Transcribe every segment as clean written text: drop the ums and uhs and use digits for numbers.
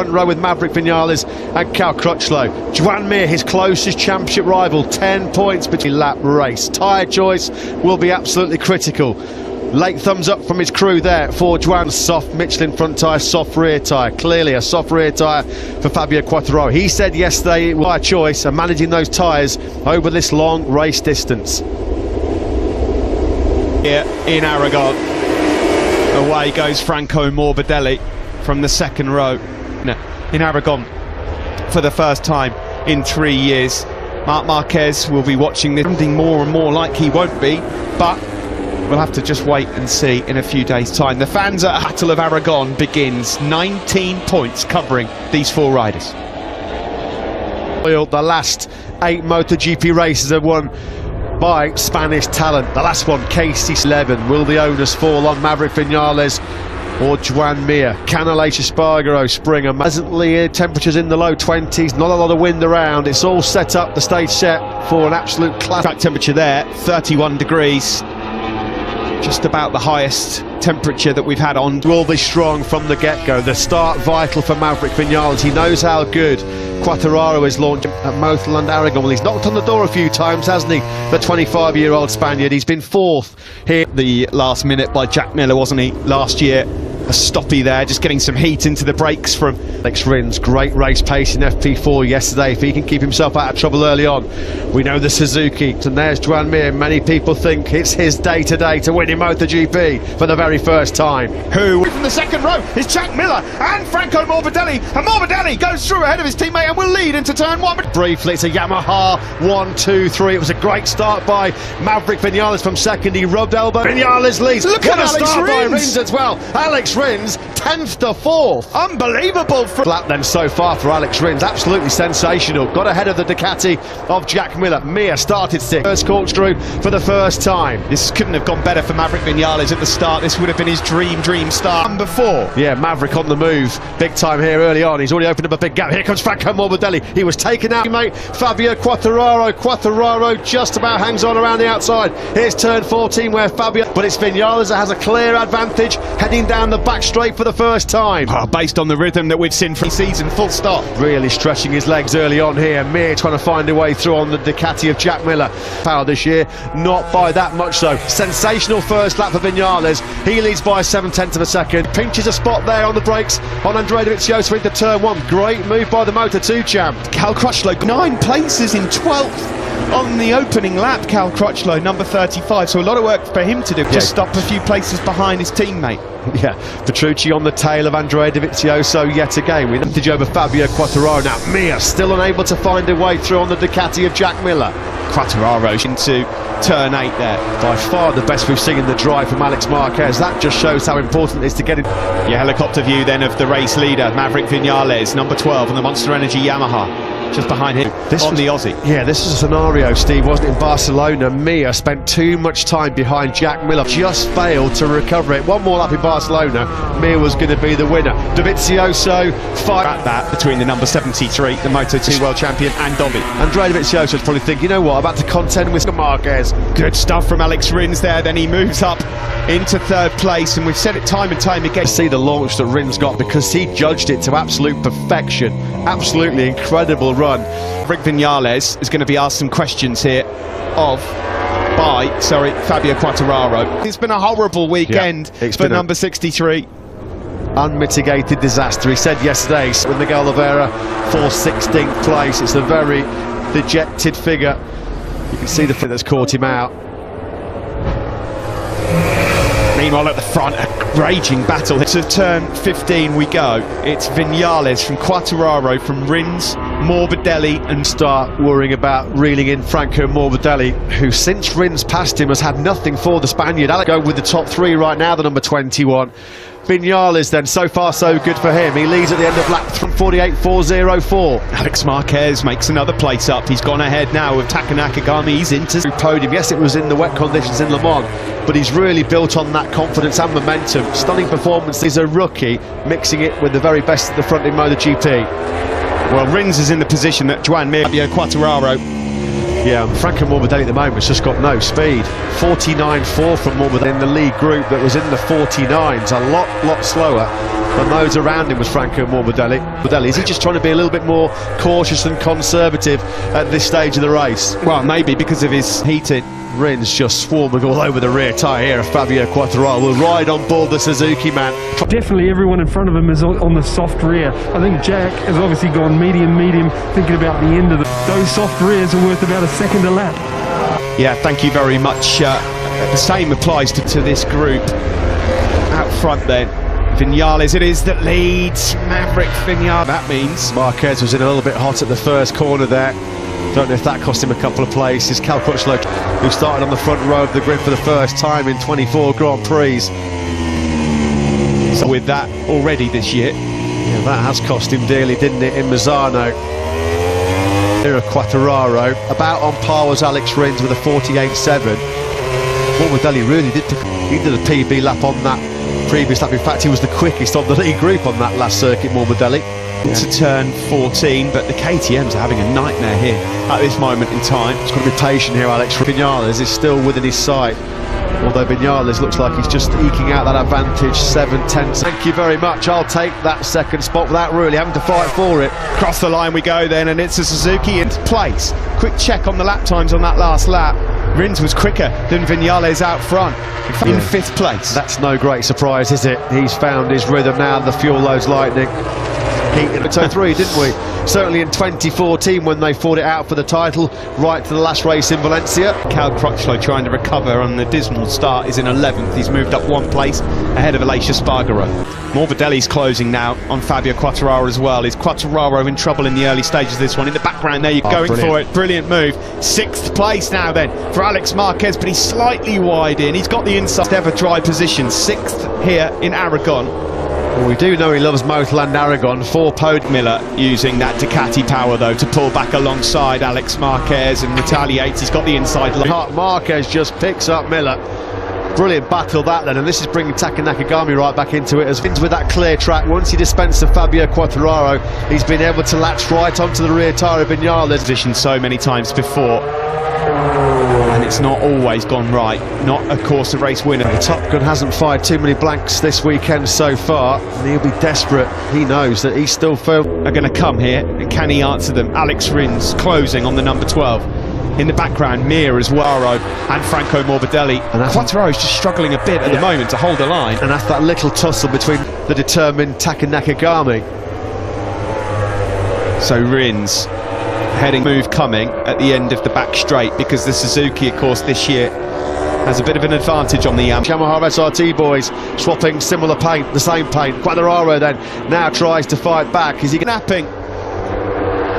front row with Maverick Vinales and Cal Crutchlow. Joan Mir, his closest championship rival, 10 points between lap race. Tyre choice will be absolutely critical. Late thumbs up from his crew there for Joan. Soft Michelin front tyre, soft rear tyre. Clearly a soft rear tyre for Fabio Quartararo. He said yesterday it was by choice and managing those tyres over this long race distance. Here in Aragon, away goes Franco Morbidelli from the second row in Aragon for the first time in 3 years. Marc Marquez will be watching this, sounding more and more like he won't be, but we'll have to just wait and see in a few days' time. The fans at Battle of Aragon begins. 19 points covering these four riders. The last 8 MotoGP races are won by Spanish talent. The last one, KC11. Will the onus fall on Maverick Vinales or Joan Mir? Can Aleix Espargaro spring? And pleasantly temperatures in the low 20s, not a lot of wind around. It's all set up, the stage set for an absolute class. Track temperature there, 31 degrees. Just about the highest temperature that we've had on. Will be strong from the get-go. The start vital for Maverick Vinales. He knows how good Quartararo is launched at Motorland Aragon. Well, he's knocked on the door a few times, hasn't he? The 25-year-old Spaniard. He's been fourth here. The last minute by Jack Miller, wasn't he, last year? A stoppy there, just getting some heat into the brakes from Alex Rins. Great race pace in FP4 yesterday. If he can keep himself out of trouble early on, we know the Suzuki. And there's Joan Mir. Many people think it's his day today to win in MotoGP for the very first time. Who from the second row is Jack Miller and Franco Morbidelli, and Morbidelli goes through ahead of his teammate and will lead into turn one. Briefly, it's a Yamaha 1, 2, 3. It was a great start by Maverick Vinales from second. He rubbed elbow. Vinales leads. Look at Alex Rins. Rins as well. Alex Rins 10th to 4th. Unbelievable lap then so far for Alex Rins. Absolutely sensational. Got ahead of the Ducati of Jack Miller. Mir started 6th. First corkscrew for the first time. This couldn't have gone better for Maverick Vinales at the start. This would have been his dream start. Number 4. Yeah, Maverick on the move. Big time here early on. He's already opened up a big gap. Here comes Franco Morbidelli. He was taken out, mate. Fabio Quartararo. Quartararo just about hangs on around the outside. Here's turn 14 where Fabio, but it's Vinales that has a clear advantage heading down the back straight for the first time. Oh, based on the rhythm that we've seen from the season, full stop. Really stretching his legs early on here. Mir trying to find a way through on the Ducati of Jack Miller. Power this year, not by that much so. Sensational first lap for Vinales. He leads by 7/10 of a second. Pinches a spot there on the brakes on Andrea Dovizioso into turn 1. Great move by the Moto2 champ. Cal Crutchlow, 9 places in 12th. On the opening lap, Cal Crutchlow, number 35, so a lot of work for him to do, just up a few places behind his teammate. Yeah, Petrucci on the tail of Andrea Dovizioso yet again. We advantage over Fabio Quartararo. Now Mir still unable to find a way through on the Ducati of Jack Miller. Quartararo into turn 8 there. By far the best we've seen in the drive from Alex Marquez. That just shows how important it is to get in. Your helicopter view then of the race leader, Maverick Vinales, number 12 on the Monster Energy Yamaha. Just behind him, the Aussie. Yeah, this is a scenario, Steve, wasn't it, in Barcelona? Mir spent too much time behind Jack Miller, just failed to recover it. One more lap in Barcelona, Mir was going to be the winner. Dovizioso fight at that between the number 73, the Moto2 world champion, and Dovi. Andrea Dovizioso was probably thinking, you know what, I'm about to contend with Marquez. Good stuff from Alex Rins there, then he moves up into 3rd place, and we've said it time and time again. See the launch that Rins got because he judged it to absolute perfection. Absolutely incredible run. Rick Vinales is going to be asked some questions here by Fabio Quartararo. It's been a horrible weekend for number 63. Unmitigated disaster. He said yesterday with Miguel Oliveira for 16th place. It's a very dejected figure. You can see the thing that's caught him out. Meanwhile at the front, a raging battle. To turn 15 we go. It's Vinales from Quartararo, from Rins, Morbidelli, and start worrying about reeling in Franco Morbidelli, who since Rins passed him has had nothing for the Spaniard. Alex go with the top 3 right now, the number 21. Vinales then, so far so good for him. He leads at the end of lap 48.404. Alex Marquez makes another place up. He's gone ahead now with Taka Nakagami. He's into the podium. Yes, it was in the wet conditions in Le Mans, but he's really built on that confidence and momentum. Stunning performance. He's a rookie, mixing it with the very best at the front in MotoGP. Well, Rins is in the position that Joan Mir, Fabio Quartararo Yeah, Franco Morbidelli at the moment has just got no speed. 49.4 from Morbidelli in the lead group that was in the 49s, a lot slower than those around him was Franco Morbidelli. Is he just trying to be a little bit more cautious and conservative at this stage of the race? Well, maybe because of his heated. Rins just swarming all over the rear tyre here. Fabio Quartararo will ride on board the Suzuki man. Definitely everyone in front of him is on the soft rear. I think Jack has obviously gone medium, thinking about the end of those soft rears are worth about a second a lap. Yeah, thank you very much. The same applies to this group. Out front then, Vinales it is that leads. Maverick Vinales. That means Marquez was in a little bit hot at the first corner there. Don't know if that cost him a couple of places. Cal Crutchlow, who started on the front row of the grid for the first time in 24 Grand Prix. So with that already this year. Yeah, that has cost him dearly, didn't it, in Mazzano. Here Quartararo, about on par was Alex Rins with a 48.7. Morbidelli really did he did a PB lap on that previous lap. In fact, he was the quickest of the lead group on that last circuit, Morbidelli. To turn 14, but the KTMs are having a nightmare here at this moment in time. He's got to be patient here, Alex. Vinales is still within his sight, although Vinales looks like he's just eking out that advantage. 7/10. Thank you very much. I'll take that second spot without really having to fight for it. Across the line we go then, and it's a Suzuki into place. Quick check on the lap times on that last lap. Rins was quicker than Vinales out front, in 5th place. That's no great surprise, is it? He's found his rhythm now, the fuel loads lightning. In 03, didn't we? Certainly in 2014 when they fought it out for the title, right to the last race in Valencia. Cal Crutchlow trying to recover on the dismal start is in 11th. He's moved up 1 place ahead of Aleix Espargaro. Morbidelli's closing now on Fabio Quartararo as well. Is Quartararo in trouble in the early stages of this one? In the background there, you're going brilliant. for it. Brilliant move. 6th place now then for Alex Marquez, but he's slightly wide in. He's got the inside ever dry position. 6th here in Aragon. Well, we do know he loves Motorland Aragon. 4 podium. Miller using that Ducati power though to pull back alongside Alex Marquez and retaliates. He's got the inside loop. Marquez just picks up Miller. Brilliant battle that then, and this is bringing Taka Nakagami right back into it as Vin's with that clear track. Once he dispensed to Fabio Quartararo, he's been able to latch right onto the rear tyre of Vinales. Position so many times before, and it's not always gone right. Not, of course, a race winner. The Top Gun hasn't fired too many blanks this weekend so far, and he'll be desperate. He knows that he's still firm. Are going to come here, and can he answer them? Alex Rins closing on the number 12. In the background, Mir as well, and Franco Morbidelli. And Quartararo's just struggling a bit at the moment to hold the line. And that's that little tussle between the determined Taka Nakagami. So Rins heading move coming at the end of the back straight, because the Suzuki, of course, this year has a bit of an advantage on the Yamaha SRT boys swapping similar paint, the same paint. Quartararo then now tries to fight back. Is he snapping?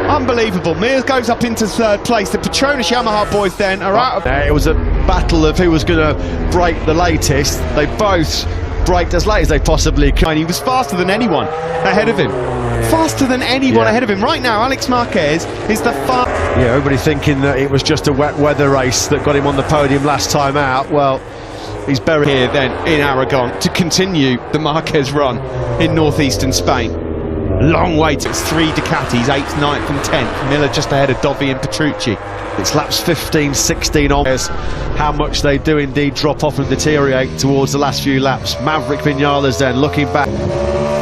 Unbelievable. Mir goes up into 3rd place. The Petronas Yamaha boys then are out of... It was a battle of who was going to break the latest. They both braked as late as they possibly could. And he was faster than anyone ahead of him. Faster than anyone ahead of him. Right now, Alex Marquez is the fastest. Yeah, everybody thinking that it was just a wet weather race that got him on the podium last time out. Well, he's buried here then in Aragon to continue the Marquez run in northeastern Spain. Long wait, it's 3 Ducatis, 8th, 9th and 10th. Miller just ahead of Dovi and Petrucci. It's laps 15, 16 on. How much they do indeed drop off and deteriorate towards the last few laps. Maverick Vinales then looking back.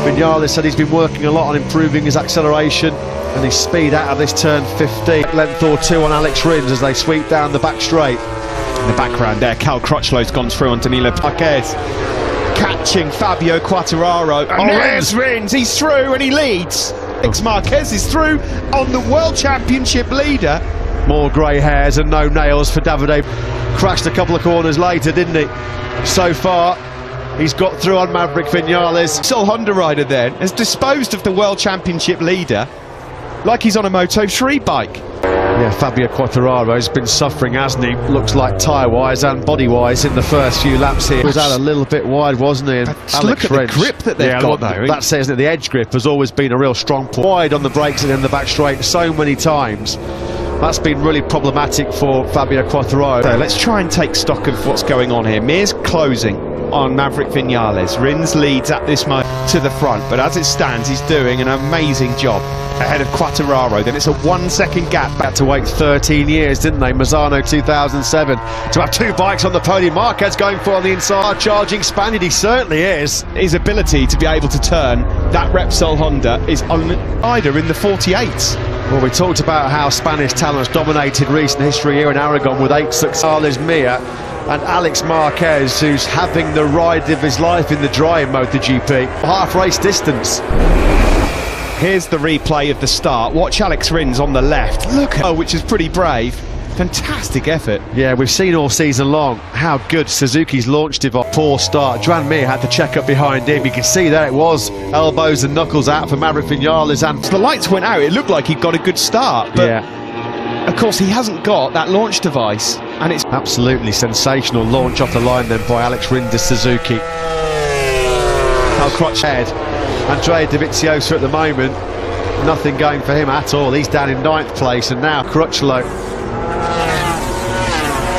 Vinales said he's been working a lot on improving his acceleration and his speed out of this turn 15. Length or 2 on Alex Rins as they sweep down the back straight. In the background there, Cal Crutchlow's gone through on Danilo Marquez. Catching Fabio Quartararo. And there's Rins, he's through and he leads. Alex Marquez is through on the World Championship leader. More grey hairs and no nails for Davide. Crashed a couple of corners later, didn't he? So far, he's got through on Maverick Vinales. Sol Honda rider then has disposed of the World Championship leader like he's on a Moto3 bike. Yeah, Fabio Quartararo has been suffering, hasn't he? Looks like tyre-wise and body-wise in the first few laps here. He was out a little bit wide, wasn't he? And look at the grip that they've got though. That says that the edge grip has always been a real strong point. Wide on the brakes and in the back straight so many times. That's been really problematic for Fabio Quartararo. So let's try and take stock of what's going on here. Mir's closing on Maverick Vinales. Rins leads at this moment to the front, but as it stands, he's doing an amazing job ahead of Quartararo. Then it's a 1 second gap. Had to wait 13 years, didn't they? Mazzano 2007 to have two bikes on the podium. Marquez going for on the inside, charging Spaniard. He certainly is. His ability to be able to turn that Repsol Honda is on either in the 48s. Well, we talked about how Spanish talents dominated recent history here in Aragon with 8 successes. Mir and Alex Marquez, who's having the ride of his life in the dry in MotoGP. Half race distance. Here's the replay of the start. Watch Alex Rins on the left. Look at which is pretty brave. Fantastic effort. Yeah, we've seen all season long how good Suzuki's launch device. Poor start. Joan Mir had to check up behind him. You can see there it was. Elbows and knuckles out for Maverick Vinales. And the lights went out. It looked like he'd got a good start. But yeah, of course, he hasn't got that launch device. And it's absolutely sensational launch off the line then by Alex Rins to Suzuki. How crotch head. Andrea Dovizioso at the moment, nothing going for him at all. He's down in 9th place, and now Crutchlow.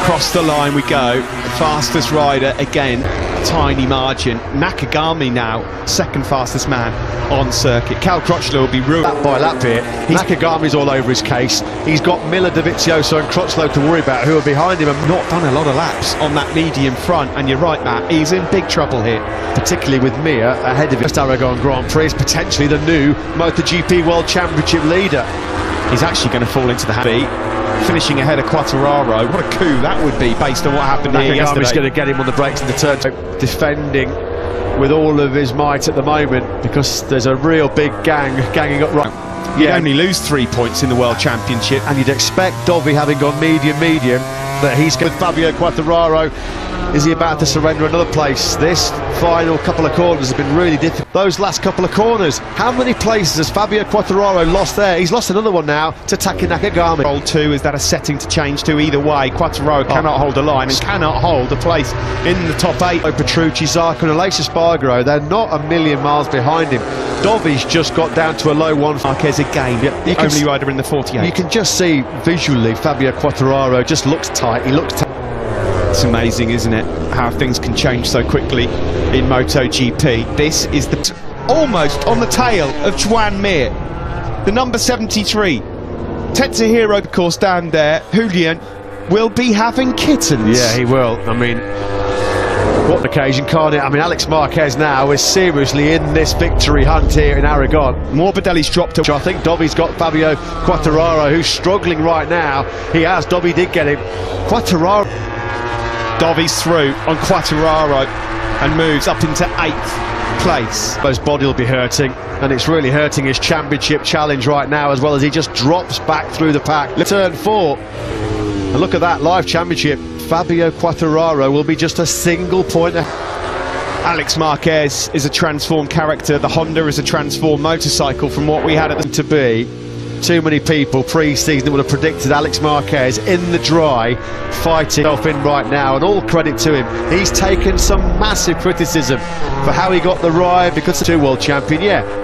Across the line we go. Fastest rider again, tiny margin. Nakagami now, second fastest man on circuit. Cal Crutchlow will be ruined. Lap by lap here. Nakagami's all over his case. He's got Miller, Dovizioso and Crutchlow to worry about, who are behind him and not done a lot of laps on that medium front. And you're right, Matt, he's in big trouble here. Particularly with Mir ahead of his Aragon Grand Prix, is potentially the new MotoGP World Championship leader. He's actually going to fall into the habit, finishing ahead of Quartararo. What a coup that would be based on what happened here yesterday. He's going to get him on the brakes in the turn. Defending with all of his might at the moment, because there's a real big ganging up right. You'd only lose 3 points in the World Championship. And you'd expect Dovi, having gone medium, that he's with Fabio Quartararo. Is he about to surrender another place? This final couple of corners have been really difficult. Those last couple of corners, how many places has Fabio Quartararo lost there? He's lost another one now to Taki Nakagami. Roll 2, is that a setting to change to? Either way, Quartararo cannot hold a line and cannot hold a place in the top 8. Petrucci, Zarco and Aleix Espargaro, they're not a million miles behind him. Dovi's just got down to a low 1. Marquez again, the only rider in the 48. You can just see visually Fabio Quartararo just looks tight. He looks tight. It's amazing, isn't it, how things can change so quickly in MotoGP. This is almost on the tail of Joan Mir, the number 73. Tetsuhiro, of course, down there. Julian will be having kittens. Yeah, he will. I mean, what an occasion, can't it? I mean, Alex Marquez now is seriously in this victory hunt here in Aragon. Morbidelli's dropped to... I think Dovi's got Fabio Quartararo, who's struggling right now. He has. Dovi did get him. Quartararo... Dovi's through on Quartararo and moves up into 8th place. His body will be hurting, and it's really hurting his championship challenge right now, as well as he just drops back through the pack. Turn 4, and look at that live championship. Fabio Quartararo will be just a single point. Alex Marquez is a transformed character. The Honda is a transformed motorcycle from what we had at the to be. Too many people pre-season would have predicted Alex Marquez in the dry, fighting himself in right now, and all credit to him. He's taken some massive criticism for how he got the ride, because the 2 world champion,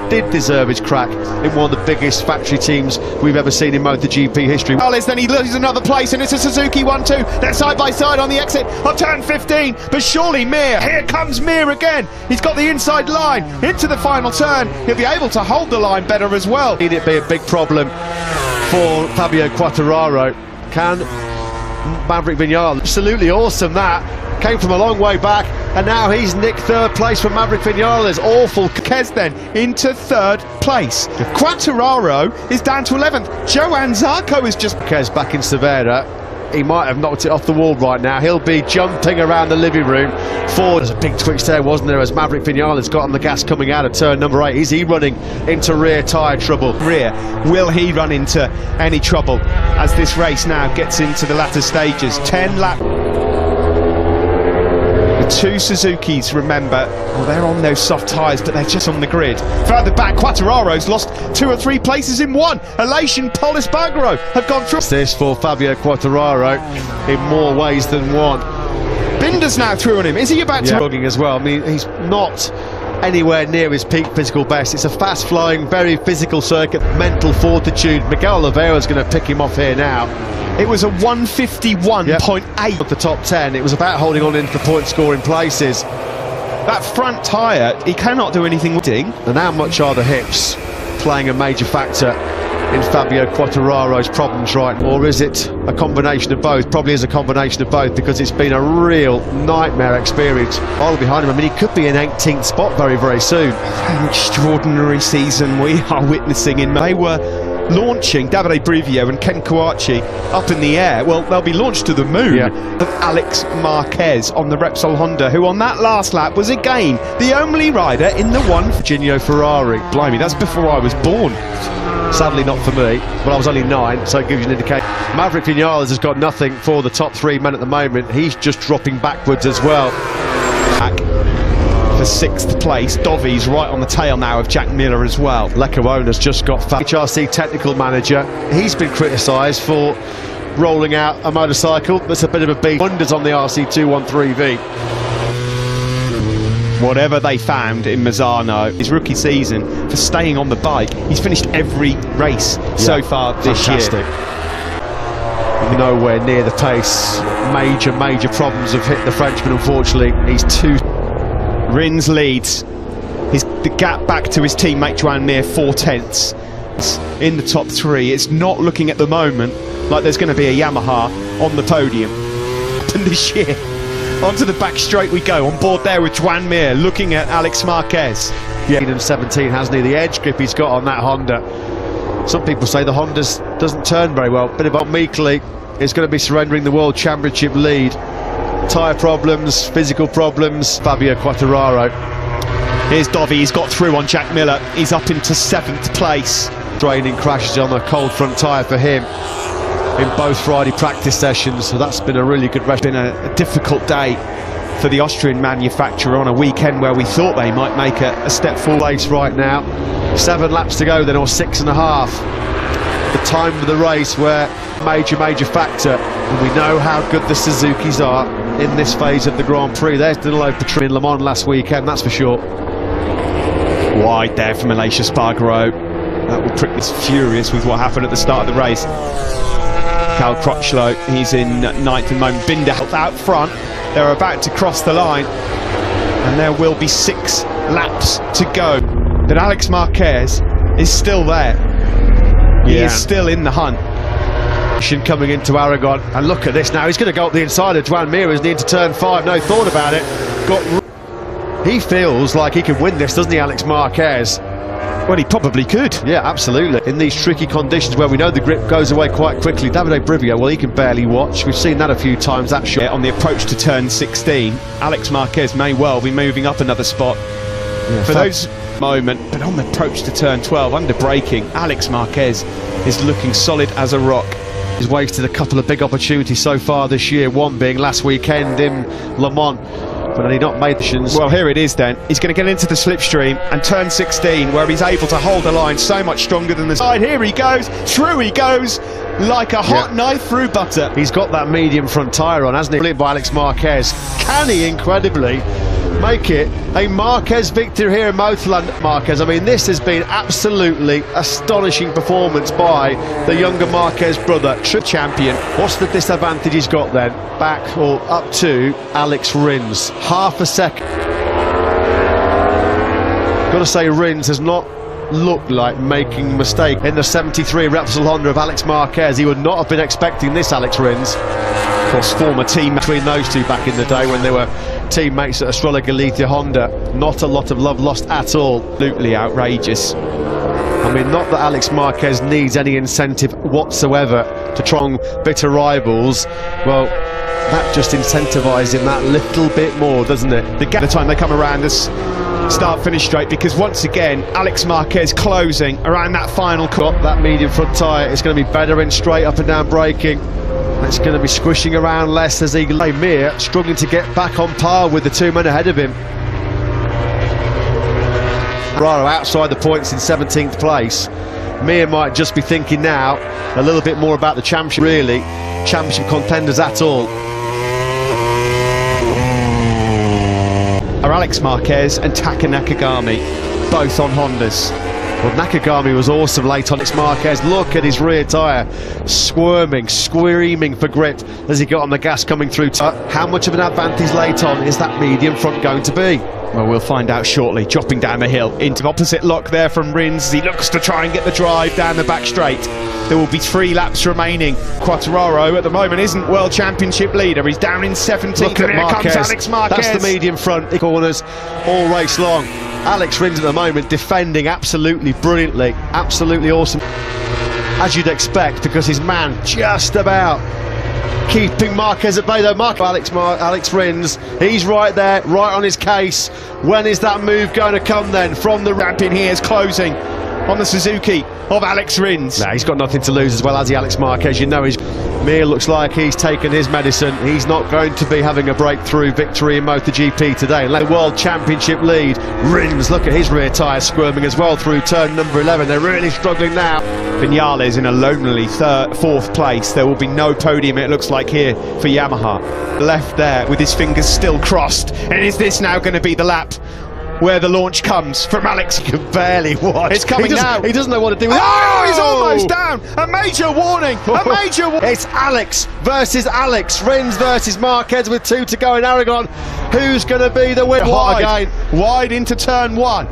did deserve his crack in one of the biggest factory teams we've ever seen in MotoGP history. Then he loses another place, and it's a Suzuki 1-2. They're side by side on the exit of turn 15, but surely Mir, here comes Mir again. He's got the inside line into the final turn. He'll be able to hold the line better as well. Need it be a big problem for Fabio Quartararo. Can Maverick Vinales? Absolutely awesome. That came from a long way back, and now he's nicked 3rd place for Maverick Vinales. Awful. Kez then into 3rd place. Quartararo is down to 11th. Joan Zarco is just... Kez back in Cervera. He might have knocked it off the wall right now. He'll be jumping around the living room. There's a big twitch there, wasn't there, as Maverick Vinales got on the gas coming out of turn number 8. Is he running into rear tyre trouble? Will he run into any trouble as this race now gets into the latter stages? 10 lap. The 2 Suzukis, remember, well, they're on those soft tyres, but they're just on the grid. Further back, Quartararo's lost 2 or 3 places in one. Aleix and Pol Espargaro have gone through. This for Fabio Quartararo in more ways than one. Binder's now through on him. Is he about to... Struggling as well. I mean, he's not anywhere near his peak physical best. It's a fast-flowing, very physical circuit. Mental fortitude. Miguel Oliveira's going to pick him off here now. It was a 151.8. Of the top 10. It was about holding on into the point-scoring places. That front tyre, he cannot do anything with it. And how much are the hips playing a major factor in Fabio Quartararo's problems right now? Or is it a combination of both? Probably is a combination of both, because it's been a real nightmare experience all behind him. I mean, he could be in 18th spot very, very soon. An extraordinary season we are witnessing. They were launching Davide Brivio and Ken Kouachi up in the air. Well, they'll be launched to the moon of Alex Marquez on the Repsol Honda, who on that last lap was again the only rider in the one Virginio Ferrari. Blimey, that's before I was born. Sadly not for me, but I was only 9, so it gives you an indication. Maverick Vinales has got nothing for the top 3 men at the moment. He's just dropping backwards as well. Back for 6th place. Dovi's right on the tail now of Jack Miller as well. Lecuona's just got HRC technical manager. He's been criticised for rolling out a motorcycle that's a bit of a beast. Wonders on the RC213V. Whatever they found in Mazzano, his rookie season, for staying on the bike, he's finished every race so far this year. Nowhere near the pace. Major problems have hit the Frenchman, unfortunately. He's too... Rins leads. The gap back to his teammate Joan Mir, 4 tenths. In the top 3, it's not looking at the moment like there's going to be a Yamaha on the podium. And this year, onto the back straight we go, on board there with Joan Mir, looking at Alex Marquez. Yeah, and 17, hasn't he? The edge grip he's got on that Honda. Some people say the Honda doesn't turn very well. Bit about Meekly is going to be surrendering the World Championship lead. Tyre problems, physical problems. Fabio Quartararo. Here's Dovi, he's got through on Jack Miller. He's up into 7th place. Training crashes on a cold front tyre for him in both Friday practice sessions, so that's been a really good rest. Been a difficult day for the Austrian manufacturer on a weekend where we thought they might make a step forward. Place right now, 7 laps to go then, or 6.5. The time of the race where major factor, and we know how good the Suzukis are in this phase of the Grand Prix. There's Danilo Petrucci in Le Mans last weekend, that's for sure. Wide there from Aleix Espargaro. That will prick us furious with what happened at the start of the race. Cal Crutchlow, he's in 9th at the moment. Binder out front. They're about to cross the line, and there will be 6 laps to go. But Alex Marquez is still there. He is still in the hunt. Coming into Aragon, and look at this now. He's going to go up the inside of Joan Mir, isn't he, into turn 5? No thought about it. He feels like he can win this, doesn't he, Alex Marquez? Well, he probably could. Yeah, absolutely. In these tricky conditions where we know the grip goes away quite quickly. Davide Brivio, well, he can barely watch. We've seen that a few times, that shot. On the approach to turn 16, Alex Marquez may well be moving up another spot. For those moment, but on the approach to turn 12, under braking, Alex Marquez is looking solid as a rock. He's wasted a couple of big opportunities so far this year, one being last weekend in Le Mans, but had he not made the shins. Well, here it is then. He's going to get into the slipstream and turn 16, where he's able to hold the line so much stronger than the side. Here he goes, through he goes, like a hot knife through butter. He's got that medium front tyre on, hasn't he? Brilliant by Alex Marquez. Can he, incredibly, make it a Marquez victory here in Motorland? Marquez, I mean, this has been absolutely astonishing performance by the younger Marquez brother, trip champion. What's the disadvantage he's got then? Back or up to Alex Rins. Half a second. Got to say, Rins has not looked like making a mistake in the 73 Repsol Honda of Alex Marquez. He would not have been expecting this, Alex Rins. Of course, former team between those two back in the day when they were teammates at Estrella Galicia Honda. Not a lot of love lost at all. Absolutely outrageous. I mean, not that Alex Marquez needs any incentive whatsoever to try and bitter rivals. Well, that just incentivises him that little bit more, doesn't it? The time they come around this start-finish straight, because once again, Alex Marquez closing around that final cut. That medium front tyre is going to be better in straight up and down braking. It's going to be squishing around less as he Mir struggling to get back on par with the 2 men ahead of him. Raro outside the points in 17th place. Mir might just be thinking now a little bit more about the championship, really. Championship contenders at all. Are Alex Marquez and Taka Nakagami, both on Hondas. Well, Nakagami was awesome late on. Alex Marquez, look at his rear tyre, squirming, screaming for grip as he got on the gas coming through. How much of an advantage late on is that medium front going to be? Well, we'll find out shortly. Dropping down the hill into opposite lock there from Rins. He looks to try and get the drive down the back straight. There will be 3 laps remaining. Quartararo at the moment isn't World Championship leader. He's down in 17th. Look at and here Marquez. comes Alex Marquez. That's the medium front corners all race long. Alex Rins at the moment defending absolutely brilliantly, absolutely awesome, as you'd expect, because his man just about keeping Marquez at bay though. Alex Rins, he's right there, right on his case. When is that move going to come then from the ramp in here? Is closing on the Suzuki of Alex Rins. Nah, he's got nothing to lose as well as he, Alex Marquez. You know, Mir looks like he's taken his medicine. He's not going to be having a breakthrough victory in MotoGP today. And let the World Championship lead. Rins, look at his rear tyre squirming as well through turn number 11. They're really struggling now. Viñales in a lonely 4th place. There will be no podium, it looks like, here for Yamaha. Left there with his fingers still crossed. And is this now going to be the lap where the launch comes from Alex? You can barely watch. It's coming now. He doesn't know what to do with it. Oh, he's almost down. A major warning. A major warning. It's Alex versus Alex. Rins versus Marquez with 2 to go in Aragon. Who's going to be the winner? Wide into turn 1.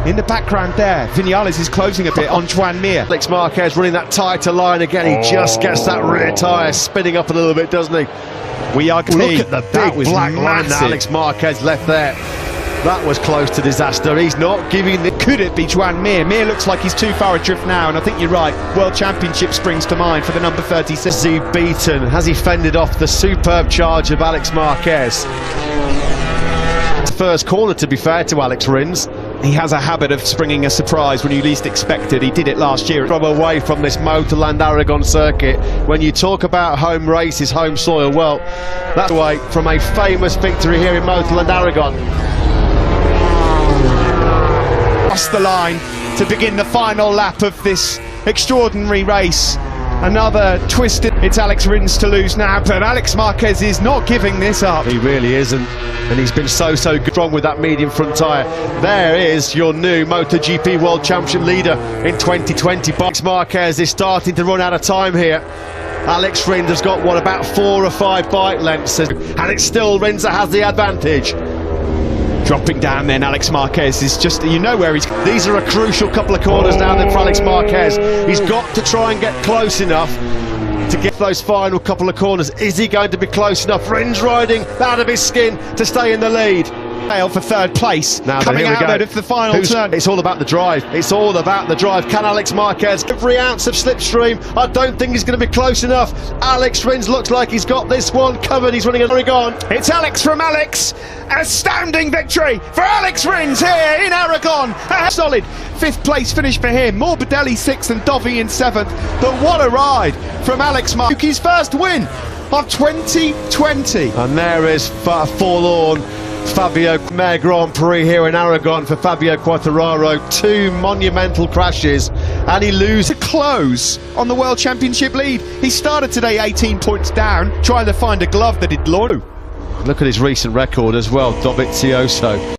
In the background there, Viñales is closing a bit on Juan Mir. Alex Marquez running that tighter line again. He just gets that rear tyre spinning up a little bit, doesn't he? We are key. Look at the big black line that Alex Marquez left there. That was close to disaster. He's not giving the... Could it be Juan Mir? Mir looks like he's too far adrift now, and I think you're right. World Championship springs to mind for the number 36. Has he beaten? Has he fended off the superb charge of Alex Marquez? First corner, to be fair to Alex Rins. He has a habit of springing a surprise when you least expect it. He did it last year. From away from this Motorland Aragon circuit, when you talk about home races, home soil, well, that's away from a famous victory here in Motorland Aragon. Across the line to begin the final lap of this extraordinary race. Another twisted. It's Alex Rins to lose now, but Alex Marquez is not giving this up. He really isn't, and he's been so good strong with that medium front tyre. There is your new MotoGP World Championship leader in 2020. Alex Marquez is starting to run out of time here. Alex Rins has got, what, about 4 or 5 bike lengths, and it's still Rins that has the advantage. Dropping down then, Alex Marquez is just, you know where he's... These are a crucial couple of corners now then for Alex Marquez. He's got to try and get close enough to get those final couple of corners. Is he going to be close enough? Rins riding out of his skin to stay in the lead. For 3rd place, now coming out of the final turn. It's all about the drive. It's all about the drive. Can Alex Marquez, every ounce of slipstream? I don't think he's going to be close enough. Alex Rins looks like he's got this one covered. He's running an Aragon. It's Alex from Alex. Astounding victory for Alex Rins here in Aragon. A solid 5th place finish for him. Morbidelli 6th and Dovi in 7th. But what a ride from Alex Marquez. His first win of 2020. And there is forlorn Fabio Mare Grand Prix here in Aragon for Fabio Quartararo. 2 monumental crashes and he loses. To close on the World Championship lead. He started today 18 points down, trying to find a glove that he'd launch. Look at his recent record as well, Dovizioso.